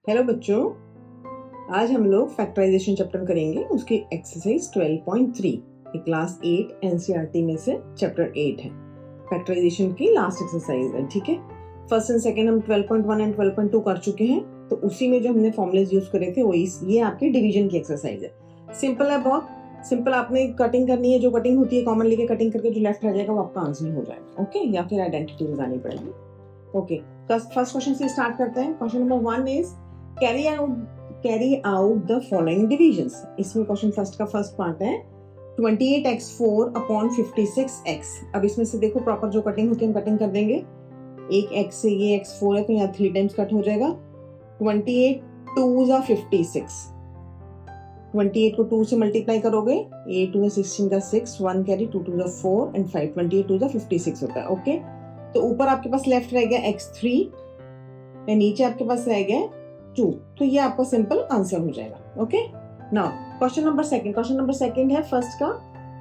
Hello बच्चों, आज हम लोग फैक्टराइजेशन चैप्टर करेंगे। उसकी एक्सरसाइज 12.3 ये क्लास 8 एनसीईआरटी में से चैप्टर 8 है। फैक्टराइजेशन की लास्ट एक्सरसाइज है, ठीक है। फर्स्ट एंड सेकंड हम 12.1 एंड 12.2 कर चुके हैं, तो उसी में जो हमने फॉर्मूलेज यूज करे थे वो ये आपकी डिवीजन की एक्सरसाइज है। सिंपल है, बहुत सिंपल। आपने कटिंग करनी है, जो कटिंग होती है कॉमन लेके कटिंग करके जो लेफ्ट रह जाएगा वो आपका आंसर हो जाएगा, ओके। या फिर आइडेंटिटी लगानी पड़ेगी, ओके। फर्स्ट क्वेश्चन से स्टार्ट करते हैं। Question number 1 is carry out the following divisions. इसमें क्वेश्चन फर्स्ट का फर्स्ट पार्ट है 28x4 अपॉन 56x। अब इसमें से देखो प्रॉपर जो कटिंग होती है हम कटिंग कर देंगे। एक x से ये x4 है तो यहाँ 3 टाइम्स कट हो जाएगा। 28 2 जा 56, 28 को 2 से मल्टीप्लाई करोगे, 8 2 16 का 6, 1 कैरी, 2 2 जा 4 एंड 5, 28 2 जा 56 होता है, ओके। तो ऊपर आपके पास लेफ्ट रह गया x3 और नीचे आपके पास रह गया 2, तो ये आपका सिंपल आंसर हो जाएगा, okay. Now question number second है फर्स्ट का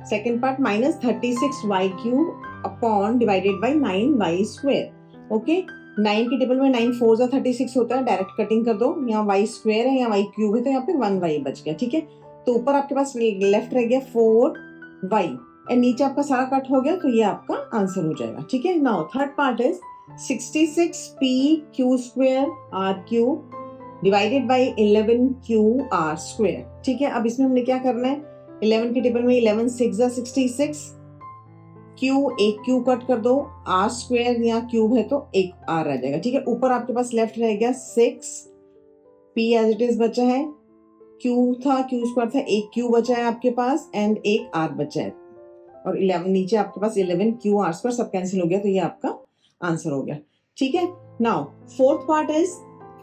second part -36y³ upon divided by 9y², okay. 9 के टेबल में 9 4 जा 36 होता है, डायरेक्ट कटिंग कर दो। यहाँ y² है, यहाँ y³ है, तो यहाँ पे 1y बच गया, ठीक है। तो ऊपर आपके पास लेफ्ट रह गया 4y और नीचे आपका सारा कट हो गया, तो ये आपका आंसर हो जाएगा, ठीक है। Now third part is 66pq² r³ divided by 11qr², ठीक है। अब इसमें हमने क्या करना है, 11 के टेबल में 11 6 जा 66, q एक q कट कर दो, r² यहाँ क्यूब है तो एक r रह जाएगा, ठीक है। ऊपर आपके पास लेफ्ट रह गया 6, p एज इट इज बचा है, q था q² था, एक q बचा है आपके पास एंड एक r बचा है, और 11 नीचे आपके पास 11qr² सब कैंसिल हो गया, तो ये आपका आंसर हो गया, ठीक है। Now fourth part is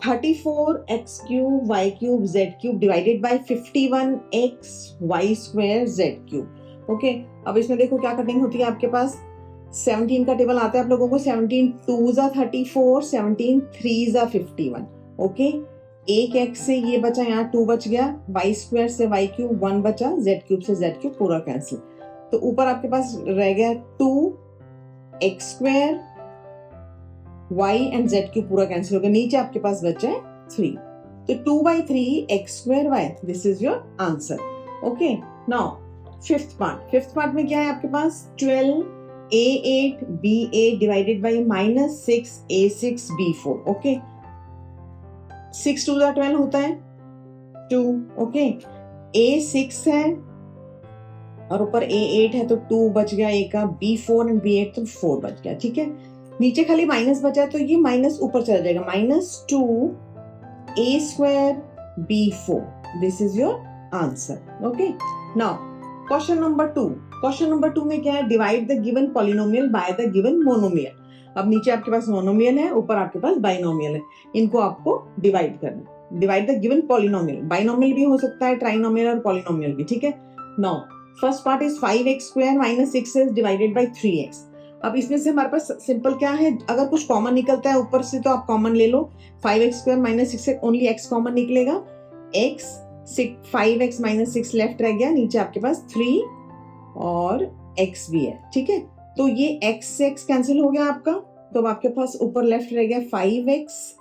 34x³ y³ z³ divided by 51x y² z³, okay. अब इसमें देखो क्या कटिंग होती है आपके पास। 17 का टेबल आता है आप लोगों को, 17 2 जा 34, 17 3 जा 51, ओके। एक x से ये बचा, यहाँ 2 बच गया, y² से y³ 1 बचा, z³ से z³ पूरा कैंसिल। तो ऊपर आपके पास रह गया 2x² y एंड z³ पूरा कैंसिल हो गया, नीचे आपके पास बचा है 3, तो 2/3 x² y, this is your answer, okay. Now fifth part में क्या है आपके पास 12a8 b8 divided by -6a6 b4, okay. 6 2 12 होता है 2, ओके। a6 है और ऊपर a8 है तो 2 बच गया, ए का b4 एंड b8 तो 4 बच गया, ठीक है। नीचे खाली माइनस बचा है तो ये माइनस ऊपर चला जाएगा, -2a² b4, this is your answer, okay. Now question number 2 में क्या है, divide the given polynomial by the given monomial. अब नीचे आपके पास मोनोमियल है, ऊपर आपके पास बाइनोमियल है, इनको आपको डिवाइड करना। Divide the given polynomial, binomial भी हो सकता है, ट्राइनोमियल और पॉलिनोमियल भी, ठीक है। Now first part is 5x² - 6x divided by 3x। अब इसमें से हमारे पास सिंपल क्या है, अगर कुछ कॉमन निकलता है ऊपर से तो आप कॉमन ले लो। 5x² - 6x, only x common निकलेगा, x 5x - 6 लेफ्ट रह गया, नीचे आपके पास 3 और x भी है, ठीक है। तो ये x से x कैंसिल हो गया आपका, तो अब आपके पास ऊपर लेफ्ट रह गया 5x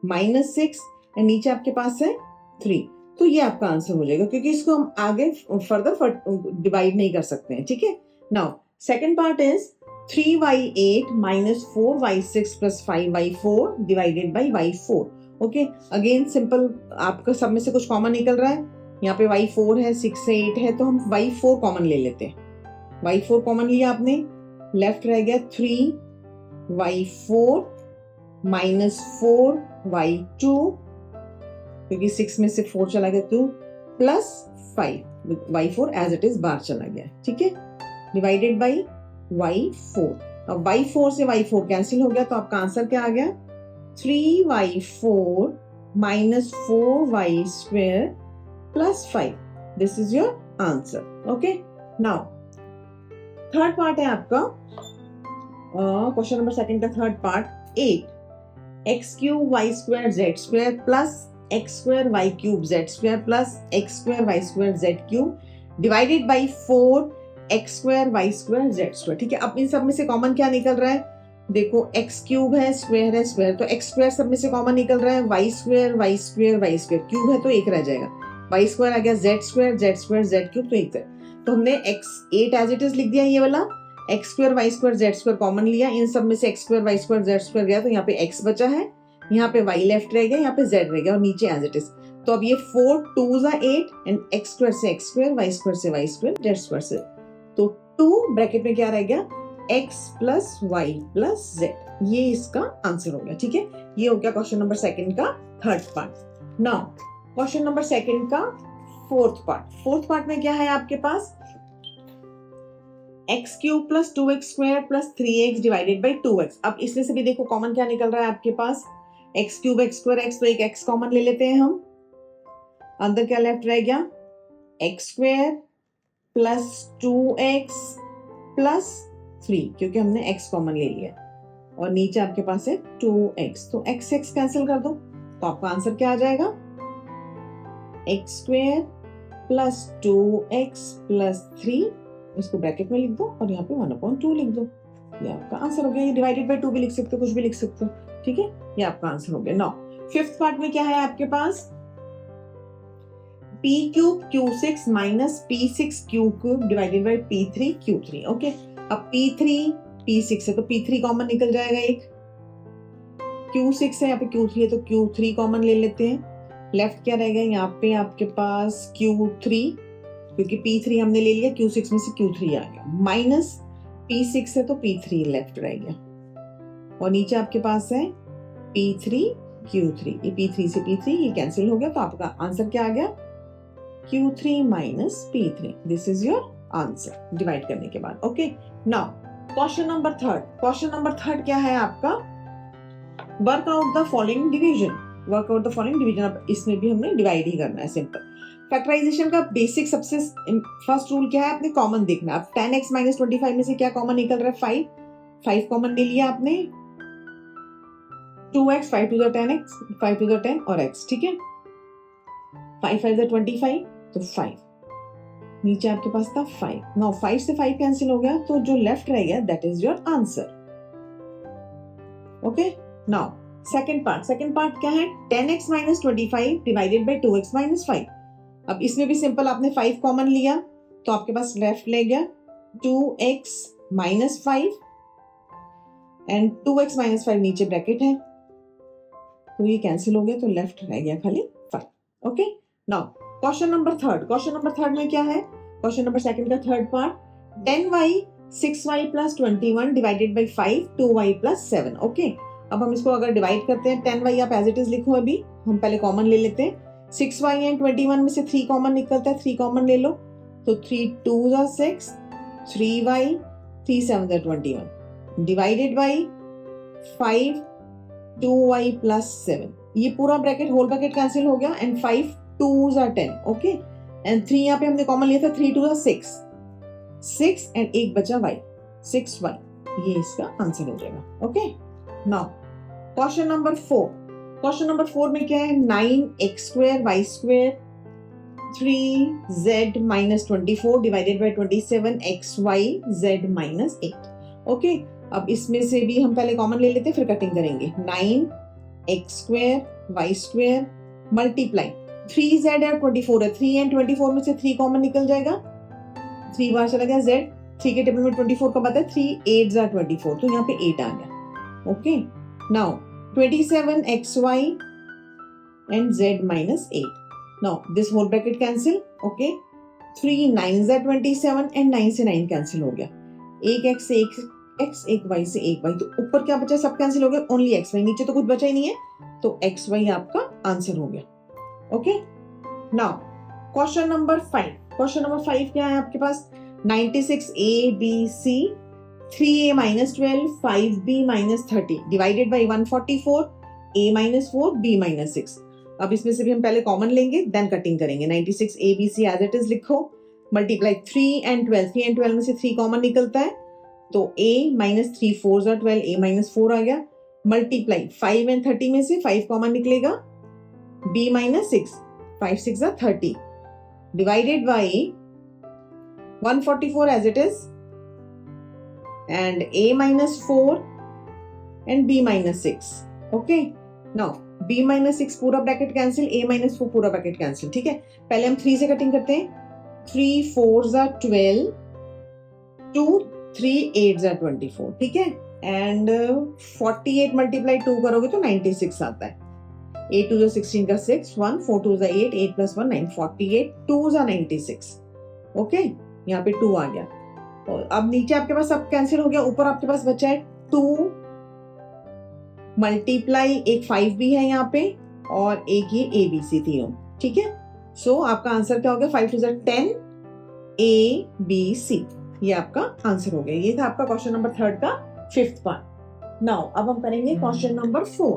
- 6 और नीचे आपके पास है 3, तो ये आपका आंसर हो जाएगा, क्योंकि इसको हम आगे फर्दर डिवाइड नहीं कर सकते हैं, ठीक है। Now second part is 3y8 - 4y6 + 5y4 divided by y4, okay. Again simple, आपका सब में से कुछ कॉमन निकल रहा है, यहाँ पे y4 है, 6 से 8 है, तो हम y4 कॉमन ले लेते हैं। y4 कॉमन लिया आपने, लेफ्ट रह गया 3y4 - 4y2, क्योंकि 6 में से 4 चला गया 2 plus 5, y4 as it is बाहर चला गया, ठीक है, डिवाइडेड बाई y4। अब y4 से y4 कैंसिल हो गया, तो आपका आंसर क्या आ गया, 3y4 - 4y² + 5, this is your answer, okay. Now third part है आपका क्वेश्चन नंबर सेकंड का third part 8x³ y² z² plus x² y³ z² plus x² y² z³ divided by 4 x² y² z², ठीक है। अब इन सब में से common क्या निकल रहा है, देखो एक्स क्यूब है, स्क्वायर है, स्क्वायर, तो एक्स स्क्वायर सब में से कॉमन निकल रहा है, y square y square y square, cube है तो एक रह जाएगा, वाई स्क्वायर आ गया, z square z square z cube, तो एक है। तो हमने एक्स 8 एज इट इज लिख दिया, ये वाला x square y square z square common लिया, इन सब में से x square y square z square गया, तो यहाँ पे एक्स बचा है, यहाँ पे वाई लेफ्ट रह गया, यहाँ पे जेड रह गया और नीचे एज इट इज। तो अब ये 4 2s are 8 and x square से एक्स स्क्वायर वाई स्क्वायर से वाई स्क्वायर जेड स्क्वायर से, तो 2 ब्रैकेट में क्या रह गया, x plus y plus z, ये इसका आंसर हो गया। ठीक है, ये हो गया क्वेश्चन नंबर सेकंड का third part. Now question number second का फोर्थ पार्ट। फोर्थ पार्ट में क्या है आपके पास, x cube plus 2x square plus 3x divided by 2x। अब इसमें से भी देखो कॉमन क्या निकल रहा है आपके पास, x cube x square x, तो एक x कॉमन ले लेते हैं हम, अंदर क्या लेफ्ट रह गया, x square plus 2x plus 3, क्योंकि हमने x कॉमन ले लिया, और नीचे आपके पास है 2x, तो x x कैंसिल कर दो, तो आपका आंसर क्या आ जाएगा, x square plus 2x plus 3, इसको ब्रैकेट में लिख दो और यहाँ पे 1/2 लिख दो, ये आपका आंसर हो गया। ये डिवाइडेड बाय 2 भी लिख सकते हो, कुछ भी लिख सकते हो, ठीक है, ये आपका आंसर हो गया। नाउ फिफ्थ पार्ट में क्या है आपके पास, p cube q6 minus p6 q cube divided by p3 q3। Okay, अब p3 p6 है तो p3 कॉमन निकल जाएगा, एक q6 है, यहाँ पे q3 है तो q3 कॉमन ले लेते हैं, लेफ्ट क्या रहेगा यहाँ पे आपके पास q3, क्योंकि p3 हमने ले लिया, q6 में से q3 आ गया, माइनस p6 है तो p3 लेफ्ट रह गया, और नीचे आपके पास है p3 q3, ये p3 से p3 ये कैंसिल हो गया, तो आपका आंसर क्या आ गया, Q3 minus P3, this is your answer divide करने के बाद। Okay, now question number third. Question number third क्या है आपका, work out the following division, work out the following division. अब इसमें भी हमने डिवाइड ही करना है, सिंपल। फैक्टराइजेशन का बेसिक सबसे फर्स्ट रूल क्या है, आपने कॉमन देखना। अब 10x माइनस 25 में से क्या कॉमन निकल रहा है, 5 कॉमन ले लिया आपने, 2x 5 to the 10x 5 to the 10 और x, ठीक है, 5 5 the 25 तो 5, नीचे आपके पास था 5, नाउ 5 से 5 कैंसिल हो गया, तो जो लेफ्ट रह गया that is your answer. Okay, now second part क्या है, 10x minus 25 divided by 2x minus 5। अब इसमें भी सिंपल, आपने 5 कॉमन लिया तो आपके पास लेफ्ट ले गया 2x minus 5 and 2x minus 5 नीचे ब्रैकेट है, तो ये कैंसिल हो गया, तो लेफ्ट रह गया खाली 5। Okay, now question number third में क्या है, क्वेश्चन नंबर सेकंड का third part, 10y 6y plus 21 divided by 5 2y plus 7। Okay, अब हम इसको अगर डिवाइड करते हैं, 10y आप एज इट इज लिखो, अभी हम पहले कॉमन ले लेते हैं, 6y एंड 21 में से 3 कॉमन निकलता है, 3 कॉमन ले लो, तो 3 2s are 6, 3y 3 7s are 21 divided by 5 2y plus 7, ये पूरा ब्रैकेट होल ब्रैकेट कैंसिल हो गया, and 5 2s are 10। Okay, and 3 यहाँ पे हमने कॉमन लिया था, 3 2s are 6 एंड एक बचा y 6y, ये इसका आंसर हो जाएगा। ओके, नाउ क्वेश्चन नंबर 4 में क्या है, 9x square y square 3z minus 24 divided by 27 xy z minus 8। Okay, अब इसमें से भी हम पहले कॉमन ले लेते हैं, फिर कटिंग करेंगे, 9x square y square multiply 3z और 24 है, 3 एंड 24 में से 3 कॉमन निकल जाएगा, 3 बाहर चला गया, z 3 के टेबल में 24 का पता है, 3 8s are 24, तो यहाँ पे 8 आ गया। Okay, now 27xy and z minus 8, now this whole bracket cancel. Okay, 3 9s are 27 and 9 से 9 कैंसिल हो गया, एक x से एक y से एक y, तो ऊपर क्या बचा, सब कैंसिल हो गया, ओनली xy, नीचे तो कुछ बचा ही नहीं है, तो xy आपका आंसर हो गया। ओके, नाउ क्वेश्चन नंबर 5 क्या है आपके पास, 96a b c 3a minus 12 5b minus 30 divided by 144 a minus 4 b minus 6। अब इसमें से भी हम पहले कॉमन लेंगे, देन कटिंग करेंगे, 96a b c as it is लिखो, मल्टीप्लाई 3 एंड 12 में से 3 कॉमन निकलता है, तो a minus 3 4s are 12 a minus 4 आ गया, मल्टीप्लाई 5 एंड 30 में से 5 कॉमन निकलेगा, b minus 6 5 6 are 30 divided by 144 as it is, and a minus 4 and b minus 6. Okay, now b minus 6 पूरा ब्रैकेट कैंसिल, a minus 4 पूरा bracket cancel. ठीक है, पहले हम 3 से कटिंग करते हैं. 3 4s are 12, 2 3 8s are 24. ठीक है, एंड 48 मल्टीप्लाई 2 करोगे तो 96 आता है. 8 2 16 का 6, 1 4 2 8, 8 plus 1 9, 48 2s are 96. ओके, यहाँ पे 2 आ गया. और अब नीचे आपके पास सब कैंसिल हो गया, ऊपर आपके पास बचा है 2 मल्टीप्लाई एक 5 भी है यहाँ पे और एक ये ए बी सी तीनों. ठीक है, सो आपका आंसर क्या हो गया? 5 2 10 ए बी सी. ये आपका आंसर हो गया. ये था आपका क्वेश्चन नंबर 3 का 5th पार्ट. नाउ अब हम करेंगे question number 4.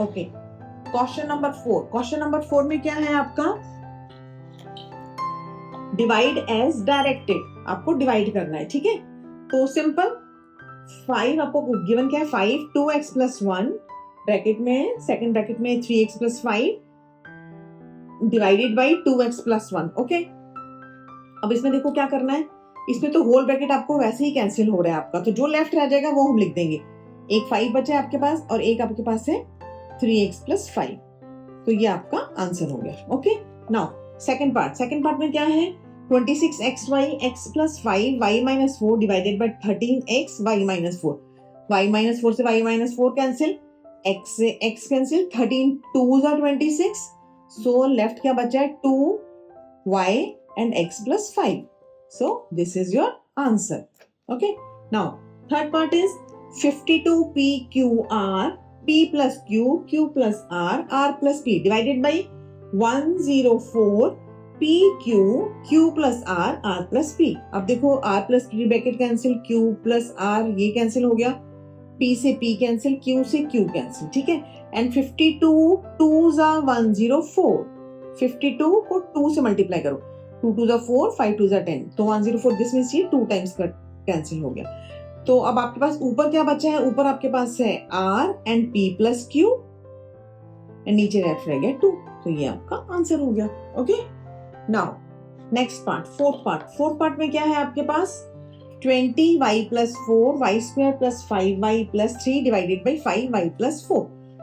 Okay, question number 4. Question number 4 में क्या है आपका? Divide as directed. आपको डिवाइड करना है. ठीक है, तो सिंपल 5 आपको गिवन क्या है? 5 2x plus 1 ब्रैकेट में, सेकंड ब्रैकेट में 3x plus 5 divided by 2x plus 1. Okay, अब इसमें देखो क्या करना है. इसमें तो होल ब्रैकेट आपको वैसे ही कैंसिल हो रहा है आपका, तो जो लेफ्ट रह जाएगा वो हम लिख देंगे. एक 5 बचा है आपके पास और एक आपके पास है 3x plus 5. तो ये आपका आंसर हो गया. Okay, now second part. Second part में क्या है? 26xy x plus 5 y minus 4 divided by 13x y minus 4. y minus 4 से y minus 4 कैंसिल, x से x cancel, 13 2s are 26. So left क्या बचा है? 2y and x plus 5. So this is your answer. Okay. Now third part is 52pqr p plus q q plus r plus p divided by 104 p q q plus r plus p. अब देखो r plus p bracket cancel, q plus r ये cancel हो गया, p से p cancel, q से q cancel. ठीक है, and 52 2s are 104. 52 को 2 से मल्टीप्लाई करो, 2 2s are 4, 5 2s are 10, तो 104. दिस मींस ये 2 टाइम्स कैंसिल हो गया. तो अब आपके पास ऊपर क्या बचा है? ऊपर आपके पास है r and p plus q and नीचे लेफ्ट रह गया 2. तो ये आपका आंसर हो गया. Okay, now next part, fourth part. Fourth part में क्या है आपके पास? 20y plus 4y square plus 5y plus 3 divided by 5y plus 4.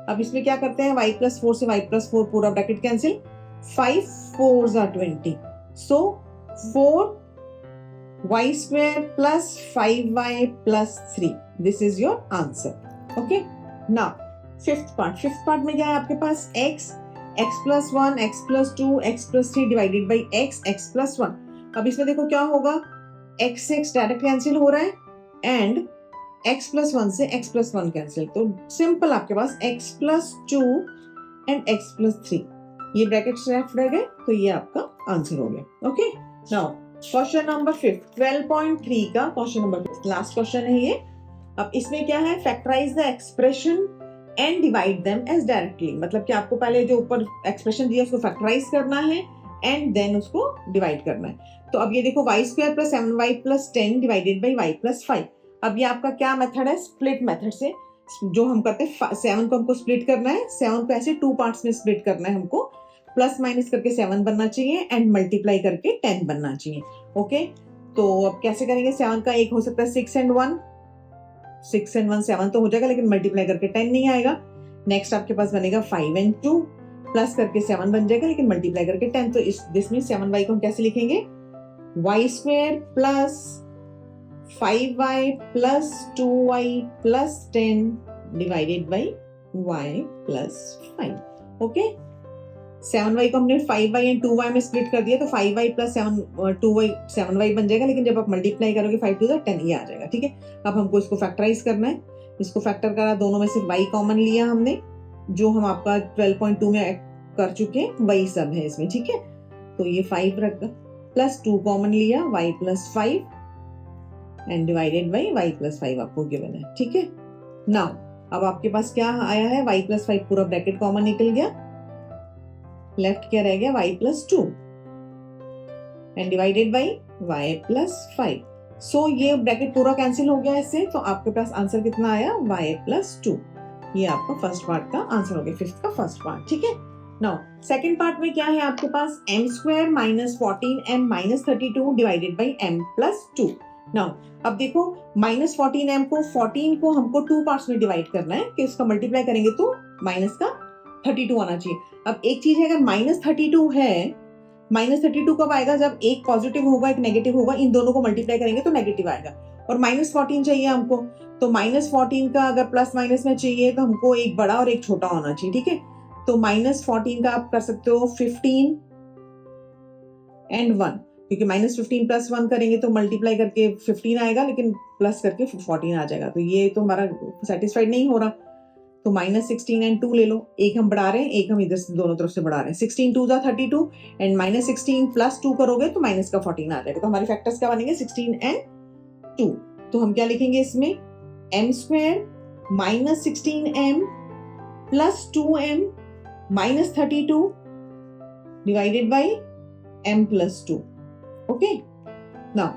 अब इसमें क्या करते हैं? y plus 4 से y plus 4 पूरा bracket cancel, 5 4s are 20. So 4y square plus 5y plus 3. This is your answer. Okay. Now fifth part. Fifth part में क्या है आपके पास? x plus 1, x plus 2, x plus 3 divided by x plus 1. अब इसमें देखो क्या होगा? x से x डायरेक्ट कैंसिल हो रहा है एंड x plus 1 से x plus 1 कैंसिल. तो सिंपल आपके पास x plus 2 and x plus 3 ये ब्रैकेट्स लेफ्ट रह गए. तो ये आपका आंसर हो गया. ओके, नाउ क्वेश्चन नंबर 5, 12.3 का क्वेश्चन नंबर 5 लास्ट क्वेश्चन है ये. अब इसमें क्या है? Factorise the expression and divide them as directly. मतलब कि आपको पहले जो ऊपर एक्सप्रेशन दिया उसको फैक्टराइज करना है एंड देन उसको डिवाइड करना है. तो अब ये देखो y square plus 7y plus 10 divided by y plus 5. अब ये आपका क्या मेथड है? स्प्लिट मेथड से जो हम करते हैं. 7 को हमको स्प्लिट करना है, 7 को ऐसे 2 पार्ट्स में स्प्लिट करना है हमको. प्लस माइनस करके 7 बनना चाहिए एंड मल्टीप्लाई करके 10 बनना चाहिए. ओके, तो अब कैसे करेंगे? 7 का एक हो सकता है 6 and 1, 6 and 1 7 तो हो जाएगा, लेकिन मल्टीप्लाई करके 10 नहीं आएगा. नेक्स्ट आपके पास बनेगा 5 and 2 प्लस करके 7 बन जाएगा, लेकिन मल्टीप्लाई करके 10. तो दिस मींस 7y को हम कैसे लिखेंगे? y square plus 5y plus 2y plus 10 divided by y plus 5. Okay, 7y को हमने 5y एंड 2y में स्प्लिट कर दिया, तो 5y प्लस 2y 7y बन जाएगा, लेकिन जब आप मल्टीप्लाई करोगे 5 2 10 ही आ जाएगा. ठीक है, अब हमको इसको फैक्टराइज करना है. इसको फैक्टर करा, दोनों में से y कॉमन लिया हमने, जो हम आपका 12.2 में कर चुके वही सब है इसमें. ठीक है, तो ये 5 रख प्लस 2 कॉमन लिया, y plus 5 and divided by y plus 5 आपको गिवन है. ठीक है, नाउ अब आपके पास क्या आया है? y प्लस 5 पूरा ब्रैकेट कॉमन निकल गया, लेफ्ट क्या रह गया? y plus 2 and divided by y plus 5. सो ये ब्रैकेट पूरा कैंसिल हो गया इससे. तो आपके पास आंसर कितना आया? y plus 2. ये आपका फर्स्ट पार्ट का आंसर हो गया, फिफ्थ का फर्स्ट पार्ट. ठीक है, नाउ सेकंड पार्ट में क्या है आपके पास? m square minus 14m minus 32 divided by m plus 2. Now अब देखो -14m को 14 को हमको 2 पार्ट्स में डिवाइड करना है कि इसका मल्टीप्लाई करेंगे तो माइनस का 32 आना चाहिए। अब एक चीज है, अगर -32 है, -32 कब आएगा? जब एक पॉजिटिव होगा एक नेगेटिव होगा, इन दोनों को मल्टीप्लाई करेंगे तो नेगेटिव आएगा। और -14 चाहिए हमको, तो -14 का अगर प्लस माइनस में चाहिए तो हमको एक बड़ा और एक छोटा होना चाहिए, ठीक है। तो -14 का आप कर सकते हो 15 एंड 1, क्योंकि -15 प्लस 1 करेंगे तो मल्टीप्लाई करके 15 आएगा, लेकिन प्लस करके 14 आ जाएगा। तो ये तो हमारा सेटिस्फाइड नहीं हो रहा, तो -16 एंड 2 ले लो। एक हम बढ़ा रहे हैं, एक हम इधर से दोनों तरफ से बढ़ा रहे हैं। 16 2 जा 32 एंड -16 प्लस 2 करोगे तो माइनस का 14 आ जाएगा। तो हमारे फैक्टर्स क्या बनेंगे? 16 एंड 2। तो हम क्या लिखेंगे इसमें? m² -16m plus 2m -32 divided by m plus 2। Okay now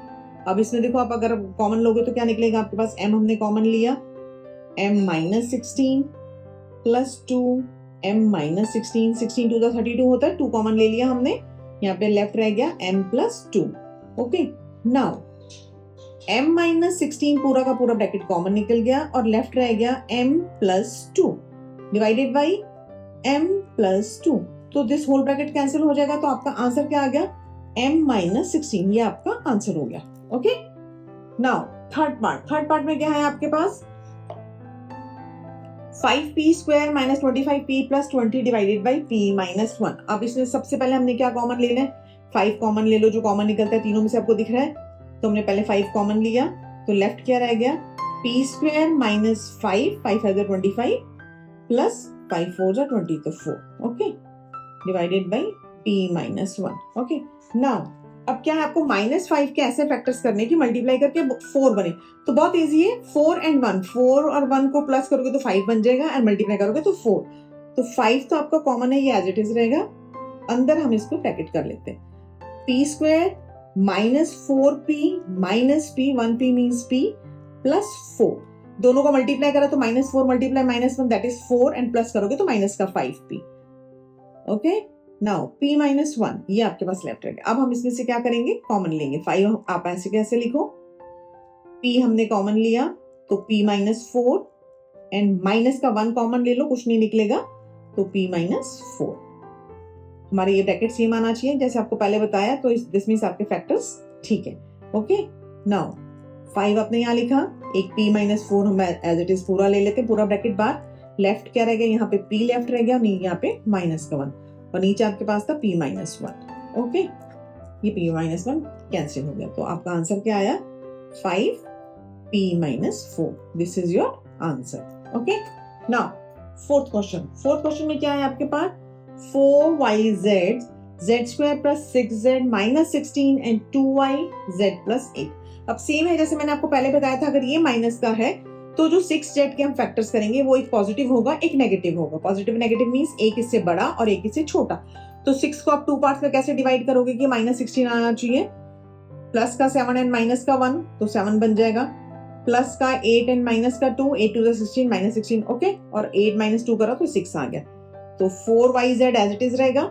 अब इसमें देखो, आप अगर कॉमन लोगे तो क्या निकलेगा आपके पास? m हमने कॉमन लिया, m -16 प्लस 2 m -16, 16 2 32 होता है, 2 कॉमन ले लिया हमने, यहाँ पे लेफ्ट रह गया m plus 2। Okay now m -16 पूरा का पूरा ब्रैकेट कॉमन निकल गया और लेफ्ट रह गया m plus 2 divided by m plus 2। तो दिस होल ब्रैकेट कैंसिल हो जाएगा, तो आपका आंसर क्या आ गया? m -16, ये आपका आंसर हो गया। ओके नाउ थर्ड पार्ट में क्या है आपके पास? 5p² -25p plus 20 divided by p -1। अब इसमें सबसे पहले हमने क्या कॉमन लेना है? 5 कॉमन ले लो, जो कॉमन निकलता है तीनों में से आपको दिख रहा है। तो हमने पहले 5 कॉमन लिया, तो लेफ्ट क्या रह गया? p² -5, 5 5 25 प्लस 5 4 20, तो 4। Okay divided by p -1। Okay now अब क्या है, आपको -5 के ऐसे फैक्टर्स करने की मल्टीप्लाई करके 4 बने। तो बहुत इजी है, 4 एंड 1, 4 और 1 को प्लस करोगे तो 5 बन जाएगा एंड मल्टीप्लाई करोगे तो 4। तो 5 तो आपका कॉमन है, ये एज इट इज रहेगा। अंदर हम इसको ब्रैकेट कर लेते हैं। p² -4p -p, 1p means p plus 4, दोनों को मल्टीप्लाई करा तो -4 multiply -1 that is 4 and plus करोगे तो माइनस का 5p। ओके नाउ p -1 ये आपके पास लेफ्ट रहेगा। अब हम इसमें से क्या करेंगे? कॉमन लेंगे। 5 आप ऐसे कैसे लिखो? p हमने कॉमन लिया तो p -4 एंड माइनस का 1 कॉमन ले लो, कुछ नहीं निकलेगा, तो p -4। हमारे ये ब्रैकेट सेम आना चाहिए जैसे आपको पहले बताया, तो दिस मींस आपके फैक्टर्स ठीक है। ओके नाउ 5 आपने यहाँ लिखा, एक p -4 हम एज इट इज पूरा ले लेते हैं, पूरा ब्रैकेट बार। लेफ्ट क्या रह गया? यहाँ पे p लेफ्ट रह गया, यहाँ पे माइनस का 1 और नीचे आपके पास था p -1। ओके ये p -1 कैंसिल हो गया, तो आपका आंसर क्या आया? 5p -4। This is your answer. Okay now fourth question में क्या है आपके पास? 4yz z² plus 6z -16 and 2yz plus 8। अब सेम है जैसे मैंने आपको पहले बताया था, अगर ये माइनस का है तो जो 6z के हम फैक्टर्स करेंगे वो एक पॉजिटिव होगा एक नेगेटिव होगा। पॉजिटिव नेगेटिव मींस एक इससे बड़ा और एक इससे छोटा। तो 6 को आप 2 पार्ट्स में कैसे डिवाइड करोगे कि -16 आना चाहिए, प्लस का 7 एंड माइनस का 1 तो 7 बन जाएगा, प्लस का 8 एंड माइनस का 2, 8 2 16 -16। ओके और 8 - 2 करो तो 6 आ गया, तो 4yz एज इट इज रहेगा।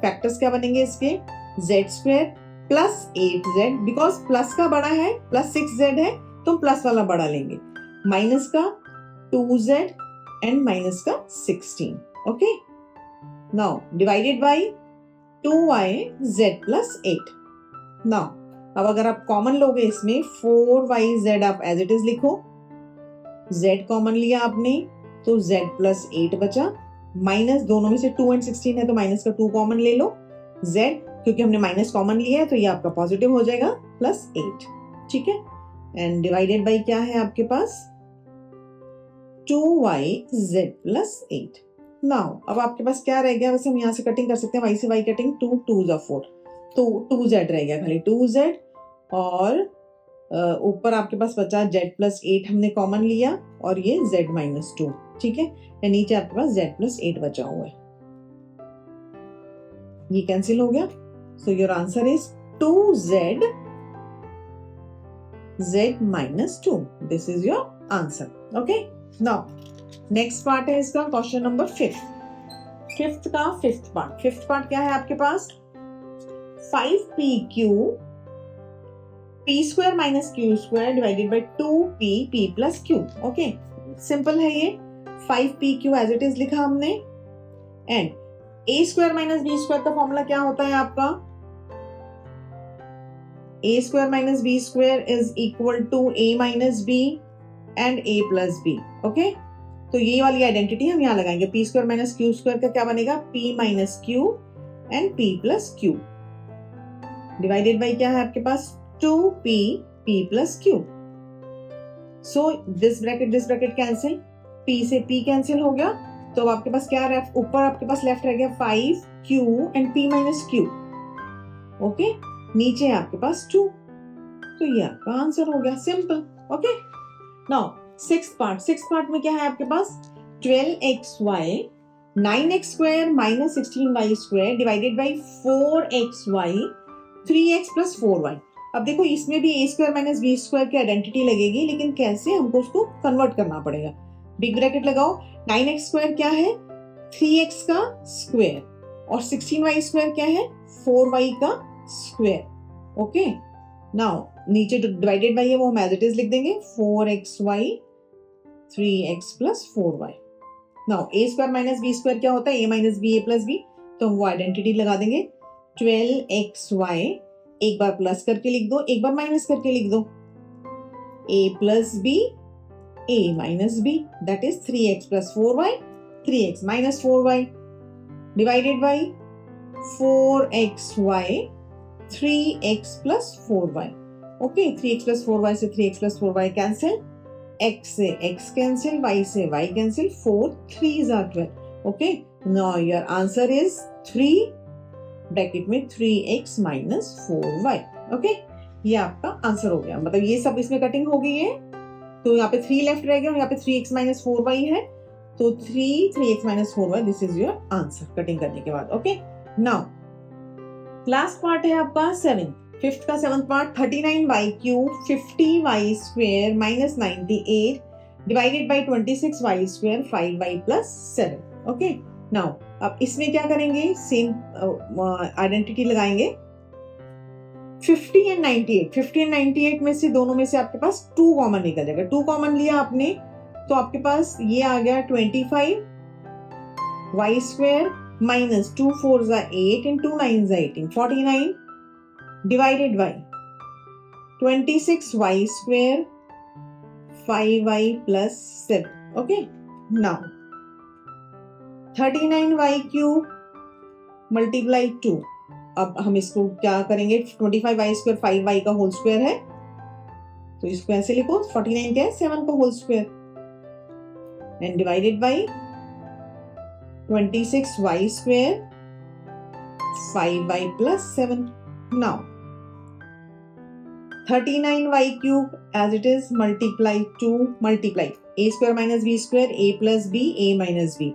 फैक्टर्स क्या बनेंगे इसके? z² plus 8z, because plus का बड़ा है, प्लस 6z है तो प्लस वाला बड़ा लेंगे, माइनस का 2z एंड माइनस का 16। Okay now divided by 2yz plus 8। Now अब अगर आप कॉमन लोगे इसमें 4yz आप एज इट इज लिखो, z कॉमन लिया आपने तो z प्लस 8 बचा, माइनस दोनों में से 2 एंड 16 है तो माइनस का 2 कॉमन ले लो, z क्योंकि हमने माइनस कॉमन लिया है तो ये आपका पॉजिटिव हो जाएगा प्लस 8। ठीक है एंड डिवाइडेड बाई क्या है आपके पास? 2yz plus 8। नाउ अब आपके पास क्या रह गया? वैसे हम यहाँ से कटिंग कर सकते हैं, y से y कटिंग, 2 2 जा 4 तो 2z रह गया, खाली 2z और ऊपर आपके पास बचा z प्लस 8 हमने कॉमन लिया और ये z माइनस 2। ठीक है नीचे आपके पास z प्लस 8 बचा हुआ है, ये कैंसिल हो गया। So your answer is 2z z minus 2। This is your answer. Okay now next part है इसका क्वेश्चन नंबर 5। फिफ्थ पार्ट क्या है आपके पास? 5pq p square minus q square divided by 2p p plus q. Okay, simple है ये। 5pq as it is लिखा हमने। And a square minus b square का फॉर्मूला क्या होता है आपका? a square minus b square is equal to a minus b and a plus b। Okay, तो ये वाली आइडेंटिटी हम यहाँ लगाएंगे। p square minus q square का क्या बनेगा? p minus Q and p plus Q divided by क्या है आपके पास? 2p p plus Q. So this bracket cancel, p से p कैंसिल हो गया, तो अब आपके पास क्या रहा? ऊपर आपके पास लेफ्ट रह गया 5q and p minus Q. Okay, नीचे है आपके पास 2, तो ये आपका आंसर हो गया। Simple. Okay, now sixth part में क्या है आपके पास? 12xy 9x square minus 16y square divided by 4xy 3x plus 4y। अब देखो इसमें भी a square minus b square की आइडेंटिटी लगेगी, लेकिन कैसे? हमको उसको कन्वर्ट करना पड़ेगा। बिग ब्रैकेट लगाओ। 9x स्क्वायर क्या है? 3x का स्क्वायर, और 16y स्क्वायर क्या है? 4y का स्क्वायर। ओके, नाउ नीचे जो डिवाइडेड बाई है वो हम एज इट इज लिख देंगे 4xy 3x plus 4y। Now a square minus b square क्या होता है? a minus b a plus b, तो हम वो आइडेंटिटी लगा देंगे। 12xy एक बार प्लस करके लिख दो, एक बार माइनस करके लिख दो। a plus b a minus b that is 3x plus 4y 3x minus 4y divided by 4xy 3x plus 4y। Okay, 3x plus 4y से 3x plus 4y cancel, x से x cancel, y से y cancel, 4 3s are 12। Okay, now your answer is 3 bracket में 3x minus 4y। Okay, ये आपका answer हो गया। मतलब ये सब इसमें कटिंग हो गई है, तो यहाँ पे 3 लेफ्ट रह गया और यहाँ पे 3x माइनस 4y है, तो 3x minus 4y this is your answer cutting करने के बाद। ओके, नाउ लास्ट पार्ट है आपका 7, फिफ्थ का 7th part. 39y cube 50y square minus 98 divided by 26y square 5y plus 7। Okay, now अब इसमें क्या करेंगे? सेम आइडेंटिटी लगाएंगे। 50 एंड 98 में से दोनों में से आपके पास 2 कॉमन निकल जाएगा। 2 कॉमन लिया आपने, तो आपके पास ये आ गया 25y square minus 2 4s are 8 and 2 9s are 18 49 divided by 26y square 5y plus 7। Okay, now 39y cube multiply 2। अब हम इसको क्या करेंगे? 25y स्क्वायर 5y का होल स्क्वायर है, तो इसको ऐसे लिखो 49 क्या है? 7 का whole square and divided by 26y square 5y plus 7। Now 39y cube as it is multiply 2 multiply a square minus b square a plus b a minus b,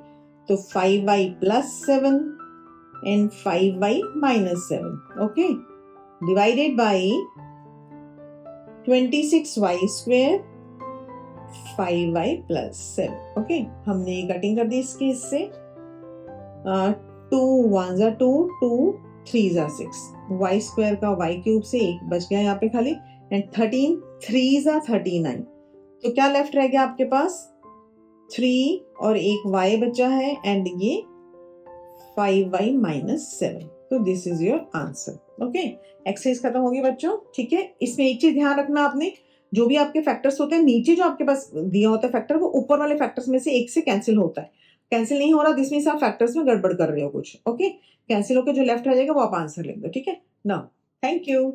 तो 5y plus 7 and 5y minus 7। Okay, divided by 26y square 5y plus 7। Okay, हमने ये cutting कर दी इसके हिस्से। 2 1s are 2 2 3s are 6 y square का y cube से एक बच गया यहाँ पे खाली, एंड 13 3s are 39। तो क्या लेफ्ट रह गया आपके पास? 3 और एक y बचा है, एंड ये 5y माइनस 7। तो this is your answer. Okay, exercise खत्म होगी बच्चों। ठीक है, इसमें एक चीज ध्यान रखना आपने, जो भी आपके फैक्टर्स होते हैं, नीचे जो आपके पास दिया होता है फैक्टर, वो ऊपर वाले फैक्टर्स में से एक से कैंसिल होता है। कैंसिल नहीं हो रहा, दिस मींस आप फैक्टर्स में गड़बड़ कर रहे हो कुछ। ओके, कैंसिल होकर जो लेफ्ट रह जाएगा वो आप आंसर लिख दो। ठीक है, नाउ थैंक यू।